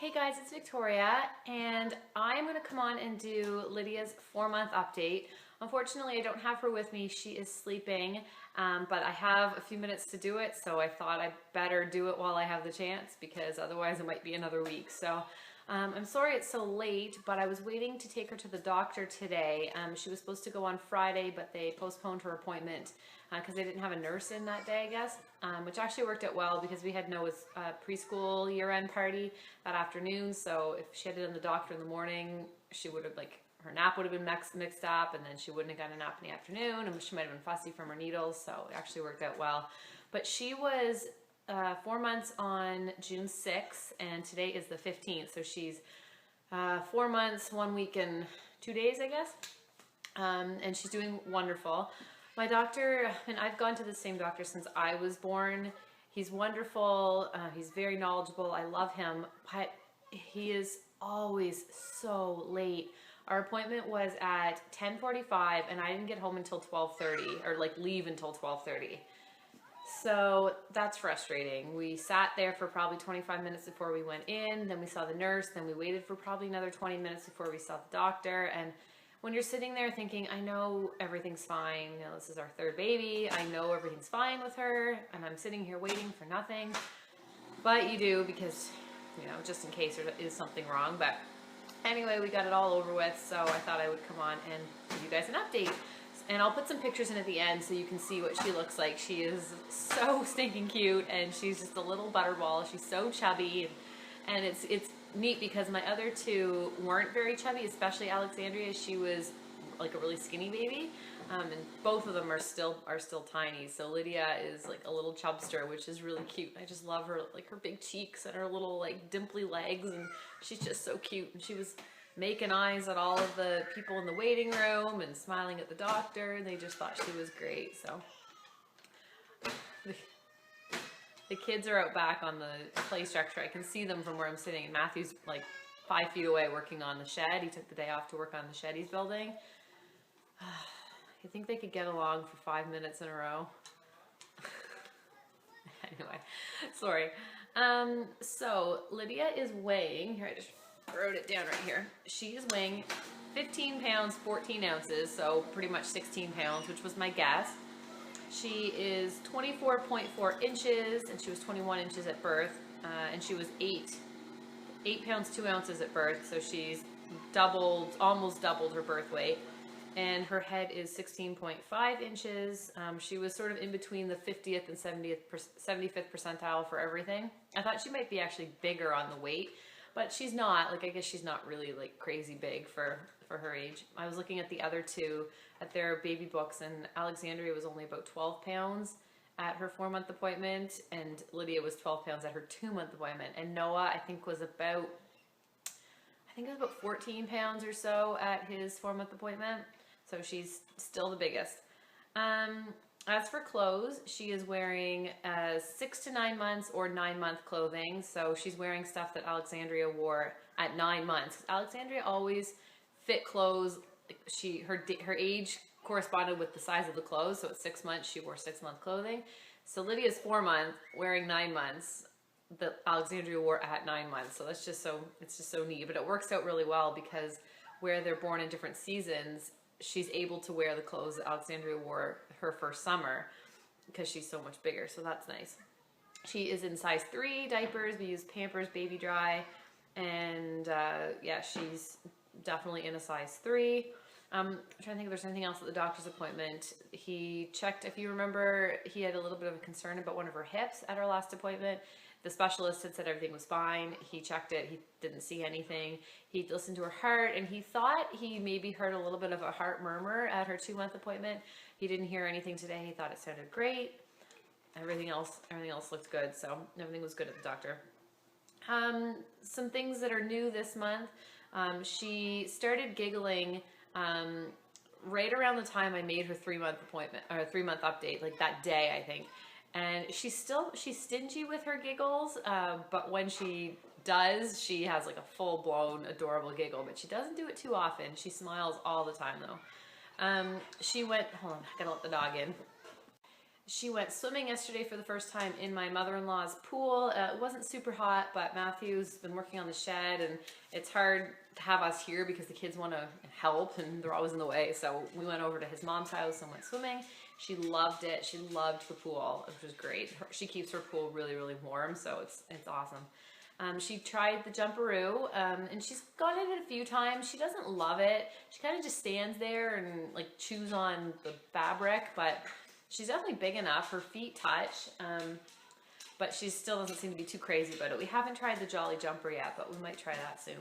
Hey guys, it's Victoria, and I'm going to come on and do Lydia's 4-month update. Unfortunately, I don't have her with me. She is sleeping, but I have a few minutes to do it, so I thought I'd better do it while I have the chance, because otherwise it might be another week. So I'm sorry it's so late, but I was waiting to take her to the doctor today. She was supposed to go on Friday, but they postponed her appointment because they didn't have a nurse in that day, I guess, which actually worked out well because we had Noah's preschool year-end party that afternoon. So if she had it in the doctor in the morning, she would have, like, her nap would have been mixed up, and then she wouldn't have gotten a nap in the afternoon, and she might have been fussy from her needles. So it actually worked out well. But she was 4 months on June 6th, and today is the 15th. So she's 4 months, 1 week, and 2 days, I guess. And she's doing wonderful. My doctor, and I've gone to the same doctor since I was born. He's wonderful. He's very knowledgeable. I love him, but he is always so late. Our appointment was at 10:45, and I didn't get home until 12:30, or like leave until 12:30. So that's frustrating. We sat there for probably 25 minutes before we went in, then we saw the nurse, then we waited for probably another 20 minutes before we saw the doctor. And when you're sitting there thinking, I know everything's fine, you know, this is our third baby, I know everything's fine with her, and I'm sitting here waiting for nothing. But you do, because, you know, just in case there is something wrong. But anyway, we got it all over with, so I thought I would come on and give you guys an update. And I'll put some pictures in at the end so you can see what she looks like. She is so stinking cute, and she's just a little butterball. She's so chubby, and it's neat because my other two weren't very chubby, especially Alexandria. She was like a really skinny baby, and both of them are still tiny. So Lydia is like a little chubster, which is really cute. I just love her, like her big cheeks and her little like dimply legs, and she's just so cute. And she was making eyes at all of the people in the waiting room and smiling at the doctor. They just thought she was great. So the kids are out back on the play structure. I can see them from where I'm sitting. And Matthew's like 5 feet away working on the shed. He took the day off to work on the shed he's building. You think they could get along for 5 minutes in a row? Anyway, sorry. So Lydia is weighing, here I just wrote it down right here. She is weighing 15 pounds, 14 ounces, so pretty much 16 pounds, which was my guess. She is 24.4 inches, and she was 21 inches at birth, and she was 8 pounds, 2 ounces at birth, so she's almost doubled her birth weight. And her head is 16.5 inches. She was sort of in between the 50th and 75th percentile for everything. I thought she might be actually bigger on the weight, but she's not. Like, I guess she's not really like crazy big for her age. I was looking at the other two at their baby books, and Alexandria was only about 12 pounds at her 4-month appointment, and Lydia was 12 pounds at her 2-month appointment. And Noah, I think it was about 14 pounds or so at his 4-month appointment. So she's still the biggest. As for clothes, she is wearing 6 to 9 months or 9-month clothing. So she's wearing stuff that Alexandria wore at 9 months. Alexandria always fit clothes. Her age corresponded with the size of the clothes. So at 6 months, she wore 6-month clothing. So Lydia's 4 months wearing 9 months that Alexandria wore at 9 months. So it's just so neat. But it works out really well because where they're born in different seasons, she's able to wear the clothes that Alexandria wore her first summer because she's so much bigger. So that's nice. She is in size 3 diapers. We use Pampers Baby Dry, and yeah, she's definitely in a size 3. I'm trying to think if there's anything else at the doctor's appointment. He checked, if you remember, he had a little bit of a concern about one of her hips at our last appointment. The specialist had said everything was fine. He checked it. He didn't see anything. He listened to her heart, and he thought he maybe heard a little bit of a heart murmur at her 2-month appointment. He didn't hear anything today. He thought it sounded great. Everything else looked good, so everything was good at the doctor. Some things that are new this month. She started giggling right around the time I made her 3-month appointment, or 3-month update, like that day, I think. And she's stingy with her giggles, but when she does, she has like a full-blown adorable giggle, but she doesn't do it too often. She smiles all the time though. She went, hold on, I gotta let the dog in. She went swimming yesterday for the first time in my mother-in-law's pool. It wasn't super hot, but Matthew's been working on the shed, and it's hard to have us here because the kids want to help and they're always in the way. So we went over to his mom's house and went swimming. She loved it. She loved the pool, which was great. She keeps her pool really, really warm, so it's awesome. She tried the jumperoo, and she's gone in it a few times. She doesn't love it. She kind of just stands there and like chews on the fabric, but she's definitely big enough. Her feet touch, but she still doesn't seem to be too crazy about it. We haven't tried the Jolly Jumper yet, but we might try that soon.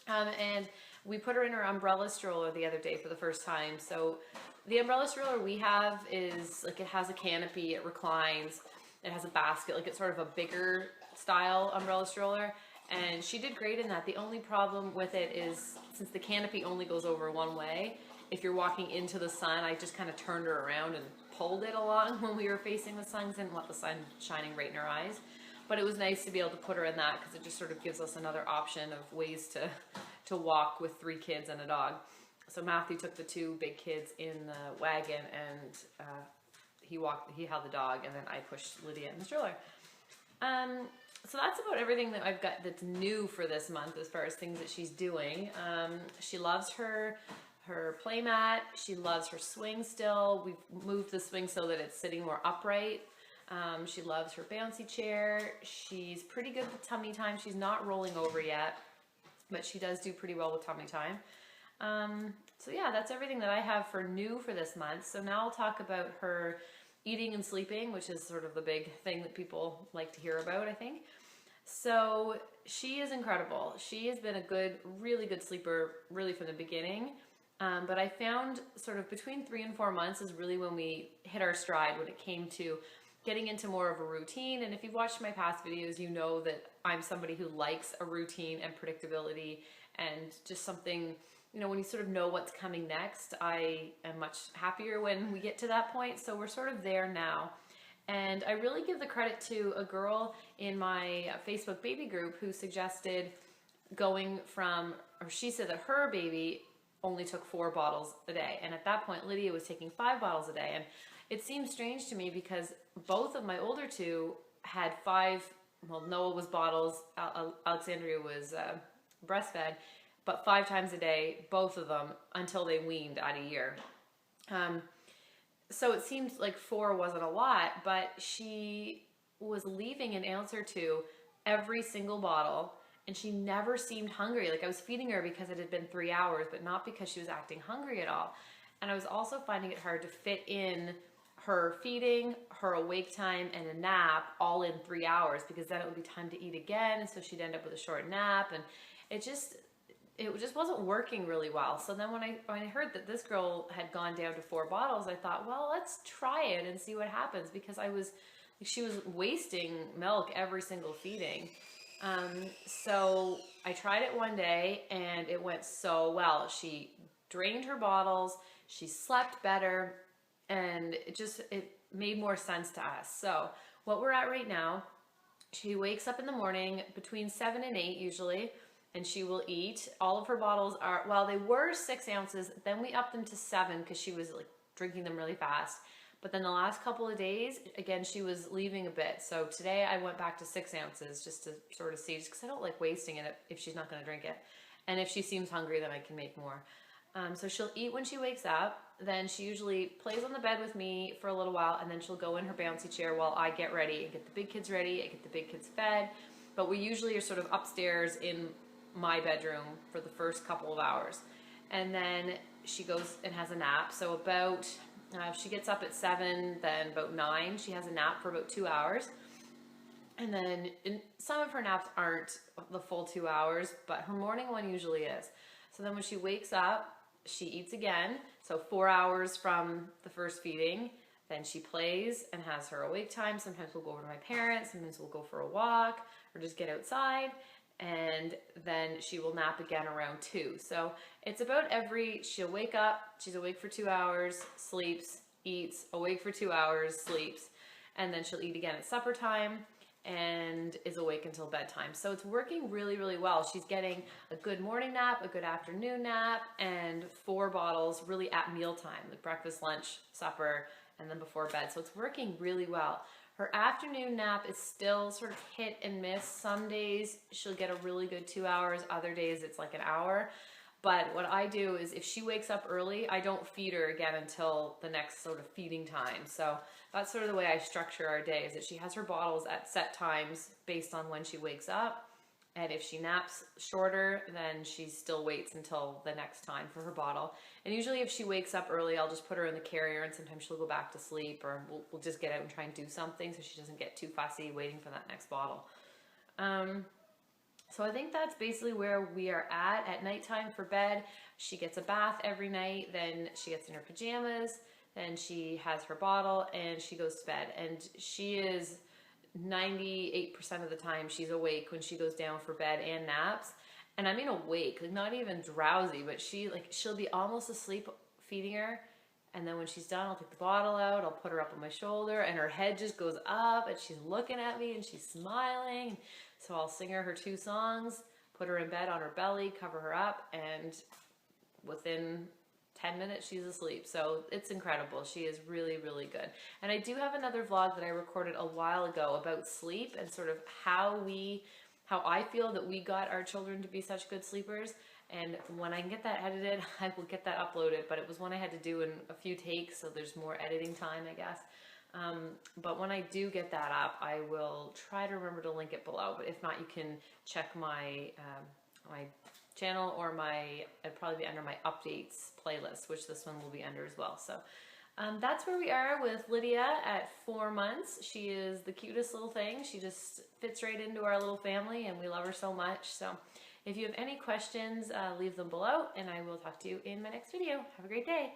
And we put her in her umbrella stroller the other day for the first time. So the umbrella stroller we have is like, it has a canopy, it reclines, it has a basket, like it's sort of a bigger style umbrella stroller. And she did great in that. The only problem with it is, since the canopy only goes over one way, if you're walking into the sun, I just kind of turned her around and pulled it along when we were facing the sun, didn't want the sun shining right in her eyes. But it was nice to be able to put her in that because it just sort of gives us another option of ways to walk with 3 kids and a dog. So Matthew took the 2 big kids in the wagon, and he held the dog, and then I pushed Lydia in the stroller. So that's about everything that I've got that's new for this month as far as things that she's doing. She loves her play mat. She loves her swing still. We've moved the swing so that it's sitting more upright. She loves her bouncy chair. She's pretty good with tummy time. She's not rolling over yet, but she does do pretty well with tummy time. So yeah, that's everything that I have for new for this month. So now I'll talk about her eating and sleeping, which is sort of the big thing that people like to hear about, I think. So she is incredible. She has been a really good sleeper, really from the beginning. But I found sort of between 3 and 4 months is really when we hit our stride when it came to getting into more of a routine. And if you've watched my past videos, you know that I'm somebody who likes a routine and predictability and just something, you know, when you sort of know what's coming next. I am much happier when we get to that point. So we're sort of there now. And I really give the credit to a girl in my Facebook baby group who suggested going from, or she said that her baby only took 4 bottles a day. And at that point, Lydia was taking 5 bottles a day. And it seems strange to me because both of my older 2 had 5, well, Noah was bottles, Alexandria was breastfed, but 5 times a day, both of them, until they weaned at a year. So it seemed like 4 wasn't a lot, but she was leaving an ounce or 2 every single bottle, and she never seemed hungry. Like I was feeding her because it had been 3 hours, but not because she was acting hungry at all. And I was also finding it hard to fit in her feeding, her awake time, and a nap all in 3 hours, because then it would be time to eat again, and so she'd end up with a short nap, and it just wasn't working really well. So then when I heard that this girl had gone down to 4 bottles, I thought, well, let's try it and see what happens, because she was wasting milk every single feeding. So I tried it one day and it went so well. She drained her bottles, she slept better, and it made more sense to us. So what we're at right now, she wakes up in the morning between 7 and 8 usually, and she will eat. All of her bottles are, well, they were 6 ounces, then we upped them to 7 because she was like drinking them really fast. But then the last couple of days, again, she was leaving a bit. So today I went back to 6 ounces just to sort of see, just because I don't like wasting it if she's not going to drink it. And if she seems hungry, then I can make more. So she'll eat when she wakes up. Then she usually plays on the bed with me for a little while, and then she'll go in her bouncy chair while I get ready and get the big kids ready, I get the big kids fed. But we usually are sort of upstairs in my bedroom for the first couple of hours. And then she goes and has a nap. So about, she gets up at 7, then about 9, she has a nap for about 2 hours. And then some of her naps aren't the full 2 hours, but her morning one usually is. So then when she wakes up, she eats again. So 4 hours from the first feeding. Then she plays and has her awake time. Sometimes we'll go over to my parents. Sometimes we'll go for a walk or just get outside. And then she will nap again around 2. So it's about she'll wake up, she's awake for 2 hours, sleeps, eats, awake for 2 hours, sleeps, and then she'll eat again at supper time and is awake until bedtime. So it's working really, really well. She's getting a good morning nap, a good afternoon nap, and 4 bottles really at mealtime, like breakfast, lunch, supper, and then before bed. So it's working really well. Her afternoon nap is still sort of hit and miss. Some days she'll get a really good 2 hours. Other days it's like an hour. But what I do is if she wakes up early, I don't feed her again until the next sort of feeding time. So that's sort of the way I structure our day, is that she has her bottles at set times based on when she wakes up. And if she naps shorter, then she still waits until the next time for her bottle. And usually if she wakes up early, I'll just put her in the carrier, and sometimes she'll go back to sleep, or we'll just get out and try and do something so she doesn't get too fussy waiting for that next bottle. So I think that's basically where we are at nighttime for bed. She gets a bath every night, then she gets in her pajamas, then she has her bottle, and she goes to bed. And she is 98% of the time she's awake when she goes down for bed and naps. And I mean awake, like not even drowsy, but she'll be almost asleep feeding her. And then when she's done, I'll take the bottle out, I'll put her up on my shoulder, and her head just goes up, and she's looking at me, and she's smiling. So I'll sing her 2 songs, put her in bed on her belly, cover her up, and within 10 minutes she's asleep. So it's incredible. She is really, really good. And I do have another vlog that I recorded a while ago about sleep and sort of how I feel that we got our children to be such good sleepers. And when I can get that edited, I will get that uploaded. But it was one I had to do in a few takes, so there's more editing time, I guess. But when I do get that up, I will try to remember to link it below. But if not, you can check my my channel, or it'd probably be under my updates playlist, which this one will be under as well. So that's where we are with Lydia at 4 months. She is the cutest little thing. She just fits right into our little family, and we love her so much. So if you have any questions, leave them below, and I will talk to you in my next video. Have a great day.